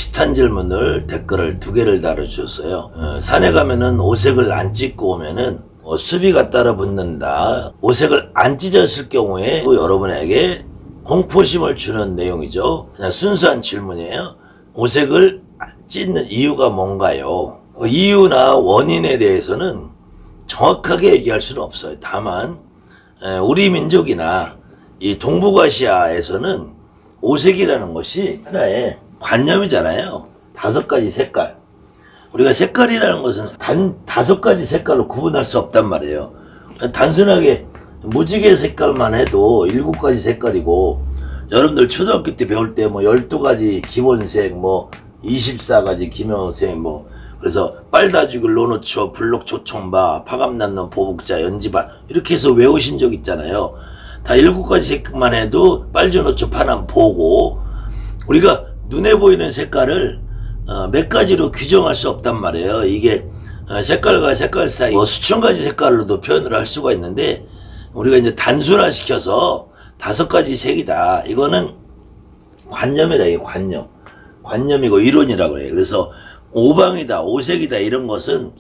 비슷한 질문을 댓글을 2개를 달아주셨어요. 산에 가면은 오색을 안 찍고 오면은 수비가 따라 붙는다. 오색을 안 찢었을 경우에 여러분에게 공포심을 주는 내용이죠. 그냥 순수한 질문이에요. 오색을 찢는 이유가 뭔가요? 이유나 원인에 대해서는 정확하게 얘기할 수는 없어요. 다만 우리 민족이나 이 동북아시아에서는 오색이라는 것이 하나의 관념이잖아요. 5가지 색깔. 우리가 색깔이라는 것은 단 5가지 색깔로 구분할 수 없단 말이에요. 단순하게 무지개 색깔만 해도 7가지 색깔이고, 여러분들 초등학교 때 배울 때 12가지 기본색, 24가지 기본색, 그래서 빨다죽을 노노초, 블록 초청바, 파감남는 보복자, 연지바, 이렇게 해서 외우신 적 있잖아요. 다 7가지 색만 해도 빨주노초, 파남, 보고, 우리가 눈에 보이는 색깔을 몇 가지로 규정할 수 없단 말이에요. 이게 색깔과 색깔 사이 수천 가지 색깔로도 표현을 할 수가 있는데, 우리가 이제 단순화시켜서 5가지 색이다. 이거는 관념이라, 이게 관념. 관념이고 이론이라고 그래요. 그래서 오방이다, 오색이다, 이런 것은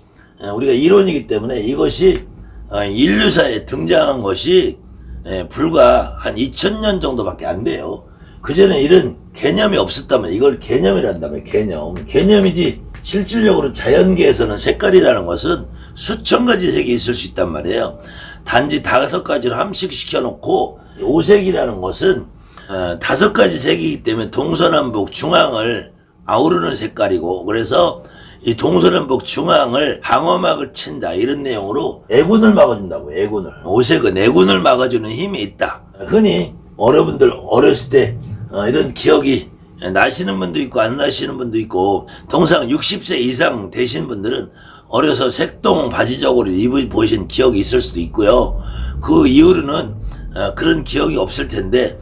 우리가 이론이기 때문에 이것이 인류사에 등장한 것이 불과 한 2000년 정도밖에 안 돼요. 그전에 이런 개념이 없었다면 이걸 개념이란다면 개념이지, 실질적으로 자연계에서는 색깔이라는 것은 수천 가지 색이 있을 수 있단 말이에요. 단지 5가지로 함식시켜 놓고, 오색이라는 것은 5가지 색이기 때문에 동서남북 중앙을 아우르는 색깔이고, 그래서 이 동서남북 중앙을 방어막을 친다, 이런 내용으로 애군을 막아준다고. 애군을, 오색은 애군을 막아주는 힘이 있다. 흔히 여러분들 어렸을 때 이런 기억이 나시는 분도 있고 안 나시는 분도 있고, 통상 60세 이상 되신 분들은 어려서 색동 바지저고를 입어보신 기억이 있을 수도 있고요. 그 이후로는 그런 기억이 없을 텐데,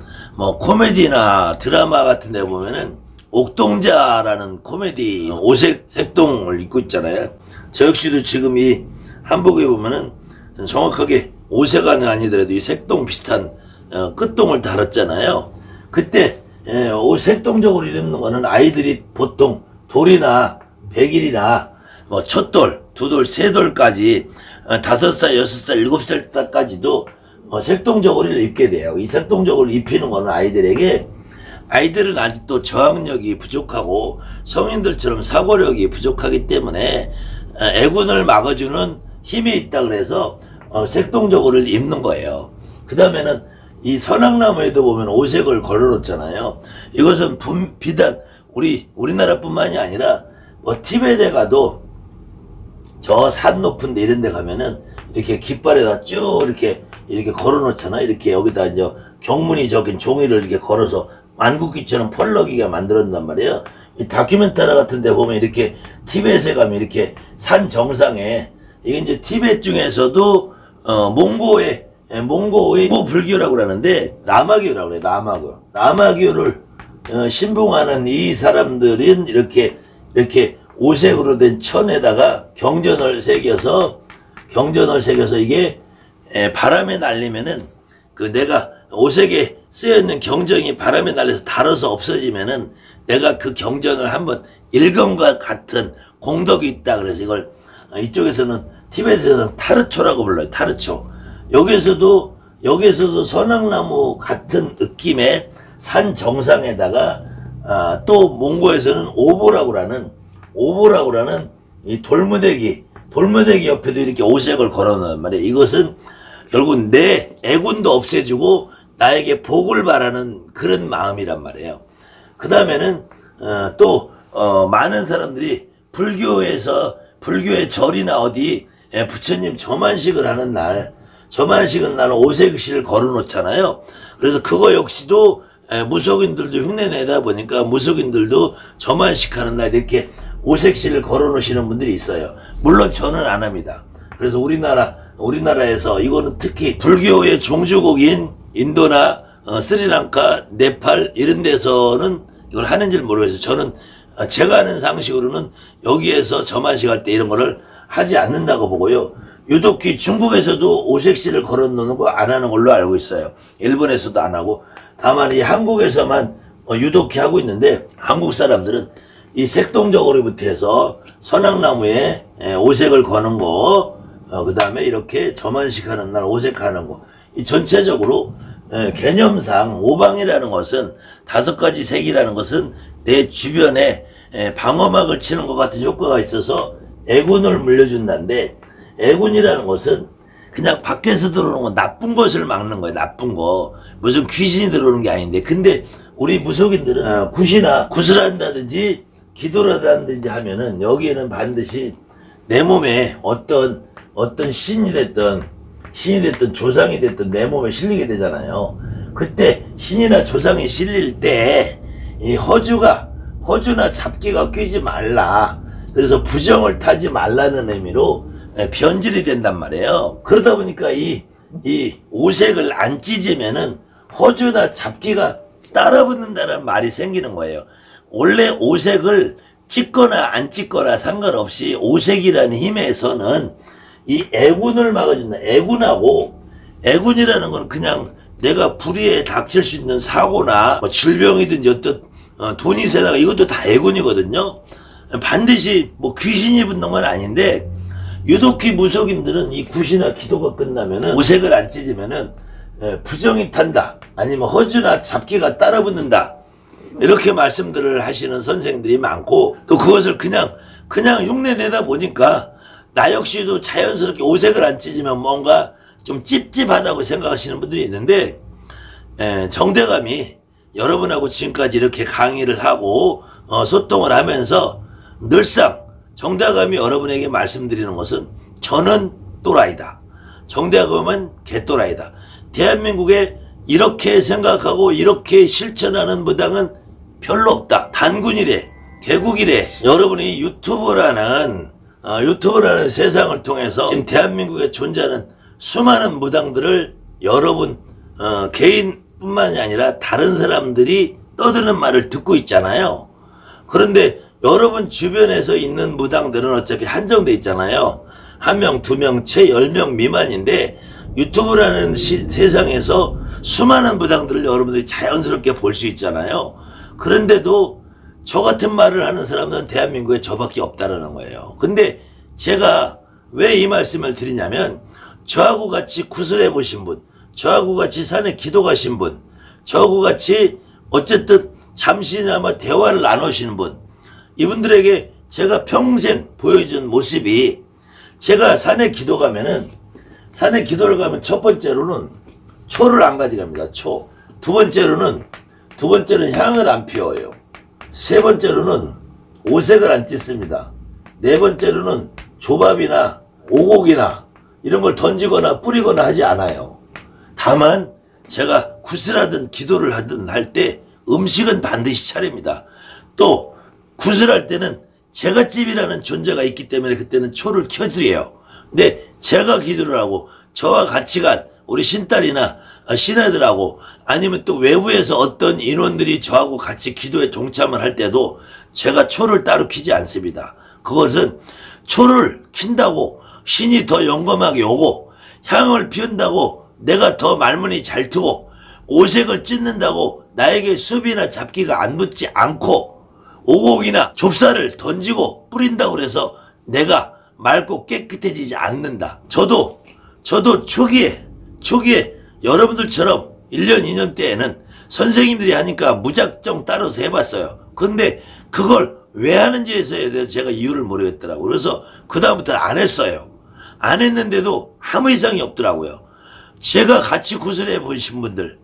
코미디나 드라마 같은 데 보면은 옥동자라는 코미디 오색 색동을 입고 있잖아요. 저 역시도 지금 이 한복에 보면은 정확하게 오색은 아니더라도 이 색동 비슷한 끝동을 달았잖아요. 그때 색동적으로 입는 거는 아이들이 보통 돌이나 백일이나 첫돌, 두돌, 세돌까지 5살, 6살, 7살까지도 색동저고리를 입게 돼요. 이 색동저고리를 입히는 거는 아이들은 아직도 저항력이 부족하고 성인들처럼 사고력이 부족하기 때문에 애군을 막아주는 힘이 있다 그래서 색동저고리를 입는 거예요. 그 다음에는 이 선악나무에도 보면 오색을 걸어놓잖아요. 이것은 비단 우리나라뿐만이 아니라 티베트에 가도 저 산 높은 데 이런 데 가면은 이렇게 깃발에다 쭉 이렇게 걸어놓잖아. 이렇게 여기다 이제 경문이 적인 종이를 이렇게 걸어서 만국기처럼 펄럭이가 만들었단 말이에요. 이 다큐멘터리 같은 데 보면 이렇게 티베트에 가면 이렇게 산 정상에, 이게 이제 티베트 중에서도 몽고의 불교라고 그러는데 라마교라고 그래. 라마교를 신봉하는 이 사람들은 이렇게 오색으로 된 천에다가 경전을 새겨서 이게 바람에 날리면은 내가 오색에 쓰여있는 경전이 바람에 날려서 달아서 없어지면은 내가 그 경전을 한번 읽은 것 같은 공덕이 있다. 그래서 이걸 이쪽에서는 티베트에서는 타르초라고 불러요. 타르초. 여기에서도 선악나무 같은 느낌의 산 정상에다가 또 몽고에서는 오보라고 하는 이 돌무대기 옆에도 이렇게 오색을 걸어놓는 말이에요. 이것은 결국 내 애군도 없애주고 나에게 복을 바라는 그런 마음이란 말이에요. 그 다음에는 또 많은 사람들이 불교의 절이나 어디 부처님 저만식을 하는 날, 저만식은 나는 오색실을 걸어놓잖아요. 그래서 그거 역시도 무속인들도 흉내 내다 보니까 무속인들도 저만식 하는 날 이렇게 오색실을 걸어놓으시는 분들이 있어요. 물론 저는 안 합니다. 그래서 우리나라에서 이거는 특히 불교의 종주국인 인도나 스리랑카, 네팔 이런 데서는 이걸 하는지를 모르겠어요. 저는 제가 아는 상식으로는 여기에서 저만식 할 때 이런 거를 하지 않는다고 보고요. 유독히 중국에서도 오색실을 걸어놓는 거 안 하는 걸로 알고 있어요. 일본에서도 안 하고, 다만 이 한국에서만 유독히 하고 있는데, 한국 사람들은 이 색동적으로부터 해서 선악나무에 오색을 거는 거, 그 다음에 이렇게 점안식하는 날 오색하는 거, 이 전체적으로 개념상 오방이라는 것은 5가지 색이라는 것은 내 주변에 방어막을 치는 것 같은 효과가 있어서 애군을 물려준다는데, 애군이라는 것은 그냥 밖에서 들어오는 거, 나쁜 것을 막는 거예요. 나쁜 거. 무슨 귀신이 들어오는 게 아닌데, 근데 우리 무속인들은 굿이나 굿을 한다든지 기도를 한다든지 하면은 여기에는 반드시 내 몸에 어떤 신이 됐든 조상이 됐든 내 몸에 실리게 되잖아요. 그때 신이나 조상이 실릴 때 이 허주나 잡기가 끼지 말라. 그래서 부정을 타지 말라는 의미로 변질이 된단 말이에요. 그러다 보니까 이 오색을 안 찢으면은 허주나 잡기가 따라붙는다는 말이 생기는 거예요. 원래 오색을 찢거나 안 찢거나 상관없이 오색이라는 힘에서는 이 애군을 막아준다. 애군이라는 건 그냥 내가 불의에 닥칠 수 있는 사고나 뭐 질병이든지 어떤 돈이 세다가 이것도 다 애군이거든요. 반드시 뭐 귀신이 붙는 건 아닌데, 유독히 무속인들은 이 굿이나 기도가 끝나면은 오색을 안 찢으면은 부정이 탄다, 아니면 허주나 잡기가 따라붙는다, 이렇게 말씀들을 하시는 선생들이 많고, 또 그것을 그냥 흉내내다 보니까 나 역시도 자연스럽게 오색을 안 찢으면 뭔가 좀 찝찝하다고 생각하시는 분들이 있는데, 정대감이 여러분하고 지금까지 이렇게 강의를 하고 소통을 하면서 늘상 정대감이 여러분에게 말씀드리는 것은, 저는 또라이다, 정대감은 개또라이다, 대한민국에 이렇게 생각하고 이렇게 실천하는 무당은 별로 없다, 단군이래, 개국이래. 여러분이 유튜브라는 세상을 통해서 지금 대한민국에 존재하는 수많은 무당들을 여러분 개인뿐만이 아니라 다른 사람들이 떠드는 말을 듣고 있잖아요. 그런데 여러분 주변에서 있는 무당들은 어차피 한정돼 있잖아요. 1명, 2명, 채 10명 미만인데, 유튜브라는 세상에서 수많은 무당들을 여러분들이 자연스럽게 볼 수 있잖아요. 그런데도 저 같은 말을 하는 사람은 대한민국에 저밖에 없다라는 거예요. 근데 제가 왜 이 말씀을 드리냐면, 저하고 같이 구슬해 보신 분, 저하고 같이 산에 기도 가신 분, 저하고 같이 어쨌든 잠시나마 대화를 나누시는 분, 이분들에게 제가 평생 보여준 모습이, 제가 산에 기도를 가면 첫 번째로는 초를 안 가져갑니다. 초. 두 번째로는 향을 안 피워요. 세 번째로는 오색을 안 찢습니다. 네 번째로는 조밥이나 오곡이나 이런 걸 던지거나 뿌리거나 하지 않아요. 다만 제가 구슬하든 기도를 하든 할 때 음식은 반드시 차립니다. 또 구슬할 때는 제갓집이라는 존재가 있기 때문에 그때는 초를 켜드려요. 근데 제가 기도를 하고 저와 같이 간 우리 신딸이나 신애들하고, 아니면 또 외부에서 어떤 인원들이 저하고 같이 기도에 동참을 할 때도 제가 초를 따로 켜지 않습니다. 그것은 초를 킨다고 신이 더 영검하게 오고, 향을 피운다고 내가 더 말문이 잘 트고, 오색을 찢는다고 나에게 습이나 잡기가 안 붙지 않고, 오곡이나 좁쌀을 던지고 뿌린다고 해서 내가 맑고 깨끗해지지 않는다. 저도 초기에 여러분들처럼 1년, 2년 때에는 선생님들이 하니까 무작정 따라서 해봤어요. 근데 그걸 왜 하는지에 대해서 제가 이유를 모르겠더라고요. 그래서 그다음부터 안 했어요. 안 했는데도 아무 이상이 없더라고요. 제가 같이 구슬해 보신 분들,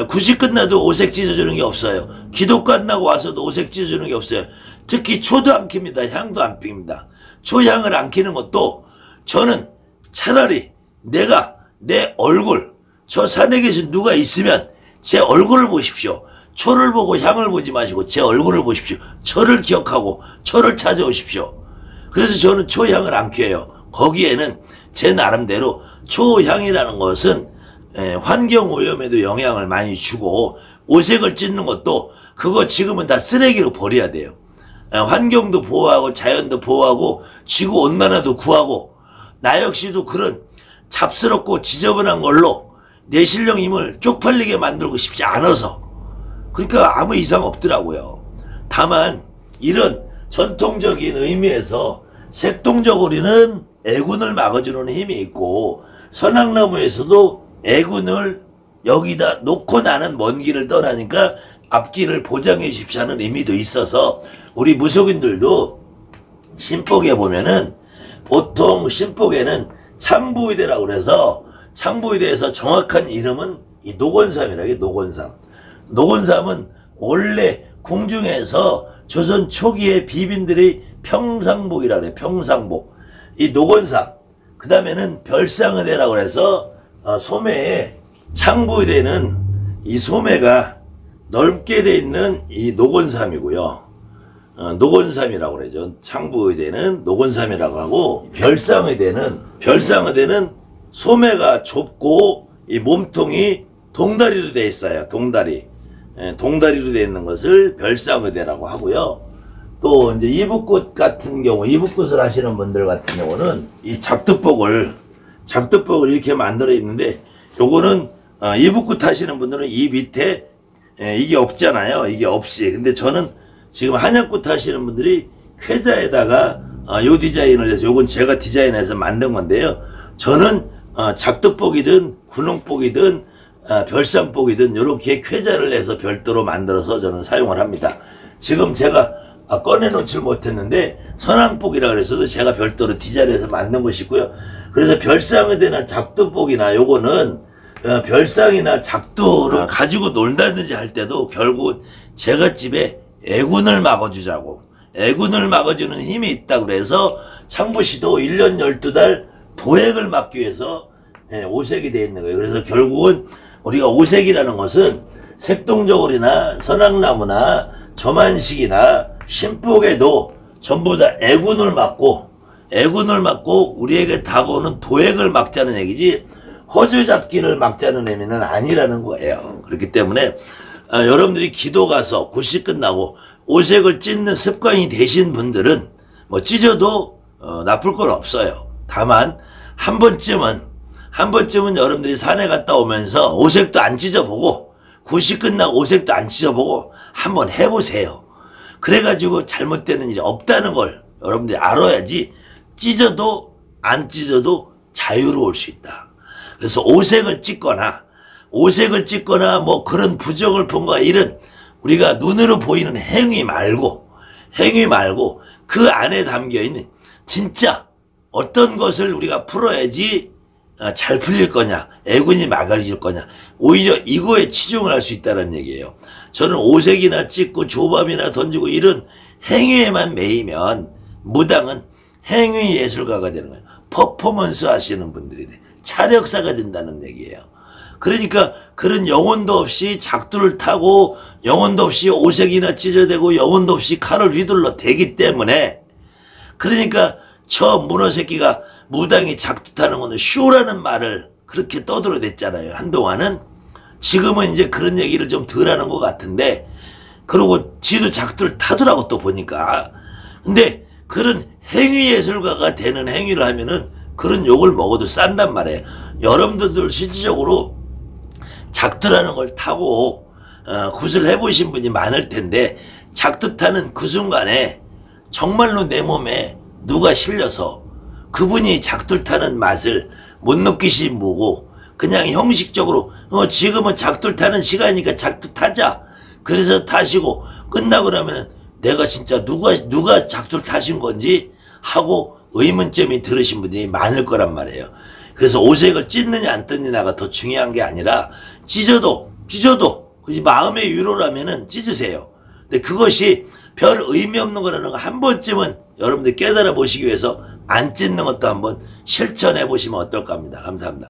굿이 끝나도 오색 찢어주는 게 없어요. 기도 끝나고 와서도 오색 찢어주는 게 없어요. 특히 초도 안 킵니다. 향도 안 핍니다. 초향을 안 키는 것도, 저는 차라리 내가 내 얼굴, 저 산에 계신 누가 있으면 제 얼굴을 보십시오. 초를 보고 향을 보지 마시고 제 얼굴을 보십시오. 저를 기억하고 저를 찾아오십시오. 그래서 저는 초향을 안 켜요. 거기에는 제 나름대로 초향이라는 것은 환경오염에도 영향을 많이 주고, 오색을 찢는 것도 그거 지금은 다 쓰레기로 버려야 돼요. 환경도 보호하고 자연도 보호하고 지구온난화도 구하고, 나 역시도 그런 잡스럽고 지저분한 걸로 내 신령 힘을 쪽팔리게 만들고 싶지 않아서, 그러니까 아무 이상 없더라고요. 다만 이런 전통적인 의미에서 색동저고리는 애군을 막아주는 힘이 있고, 선악나무에서도 애군을 여기다 놓고 나는 먼 길을 떠나니까 앞길을 보장해 주십시오 하는 의미도 있어서, 우리 무속인들도 신복에 보면은 보통 신복에는 창부의대라고 그래서, 창부의대에서 정확한 이름은 이 노곤삼이라고 해요. 노곤삼. 노곤삼은 원래 궁중에서 조선 초기의 비빈들의 평상복이라고 해요. 평상복. 이 노곤삼. 그 다음에는 별상의대라고 해서 소매에, 창부의대는 이 소매가 넓게 돼 있는 이 노곤삼이고요. 노곤삼이라고 그러죠. 창부의대는 노곤삼이라고 하고, 별상의대는 소매가 좁고 이 몸통이 동다리로 되어 있어요. 동다리로 되어 있는 것을 별상의대라고 하고요. 또 이제 이북굿 같은 경우, 이북굿을 하시는 분들 같은 경우는 이 작두복을 이렇게 만들어 입는데, 요거는 이북굿 하시는 분들은 이 밑에 이게 없잖아요. 이게 없이. 근데 저는 지금 한약굿 하시는 분들이 쾌자에다가 요 디자인을 해서, 요건 제가 디자인해서 만든 건데요. 저는 작두복이든 군용복이든 별상복이든 요렇게 쾌자를 해서 별도로 만들어서 저는 사용을 합니다. 지금 제가 꺼내놓질 못했는데 선왕복이라 그래서도 제가 별도로 디자인해서 만든 것이 있고요. 그래서 별상의대나 작두복이나 요거는 별상이나 작두를 가지고 놀다든지 할 때도 결국은 제가 집에 애군을 막아주자고, 애군을 막아주는 힘이 있다 그래서 창부시도 1년 12달 도액을 막기 위해서 오색이 되어 있는 거예요. 그래서 결국은 우리가 오색이라는 것은 색동저고리나 선악나무나 저만식이나 신복에도 전부 다 애군을 막고 우리에게 다가오는 도액을 막자는 얘기지, 허주잡기를 막자는 의미는 아니라는 거예요. 그렇기 때문에 여러분들이 기도 가서 굿이 끝나고 오색을 찢는 습관이 되신 분들은 뭐 찢어도 나쁠 건 없어요. 다만 한 번쯤은 여러분들이 산에 갔다 오면서 오색도 안 찢어보고, 굿이 끝나고 오색도 안 찢어보고 한번 해보세요. 그래가지고 잘못되는 일이 없다는 걸 여러분들이 알아야지 찢어도 안 찢어도 자유로울 수 있다. 그래서 오색을 찢거나 뭐 그런 부정을 본거나 이런 우리가 눈으로 보이는 행위 말고 그 안에 담겨있는 진짜 어떤 것을 우리가 풀어야지 잘 풀릴 거냐, 애군이 막아질 거냐, 오히려 이거에 치중을 할 수 있다는 얘기예요. 저는 오색이나 찢고 조밥이나 던지고 이런 행위에만 매이면 무당은 행위 예술가가 되는 거예요. 퍼포먼스 하시는 분들이 돼. 차력사가 된다는 얘기예요. 그러니까 그런 영혼도 없이 작두를 타고 영혼도 없이 오색이나 찢어대고 영혼도 없이 칼을 휘둘러 대기 때문에, 그러니까 저 문어 새끼가 무당이 작두 타는 거는 쇼라는 말을 그렇게 떠들어댔잖아요. 한동안은. 지금은 이제 그런 얘기를 좀 덜 하는 것 같은데, 그리고 지도 작두를 타더라고 또 보니까. 근데 그런 행위예술가가 되는 행위를 하면은 그런 욕을 먹어도 싼단 말이에요. 여러분들도 실질적으로 작두라는 걸 타고 굿을 해보신 분이 많을 텐데, 작두 타는 그 순간에 정말로 내 몸에 누가 실려서 그분이 작두를 타는 맛을 못 느끼신 분이고, 그냥 형식적으로 지금은 작두를 타는 시간이니까 작두 타자, 그래서 타시고 끝나고 나면 내가 진짜 누가 작두를 타신 건지 하고 의문점이 들으신 분들이 많을 거란 말이에요. 그래서 오색을 찢느냐 안 뜯느냐가 더 중요한 게 아니라, 찢어도 마음의 위로라면은 찢으세요. 근데 그것이 별 의미 없는 거라는 거 한 번쯤은 여러분들 깨달아 보시기 위해서 안 찢는 것도 한번 실천해 보시면 어떨까 합니다. 감사합니다.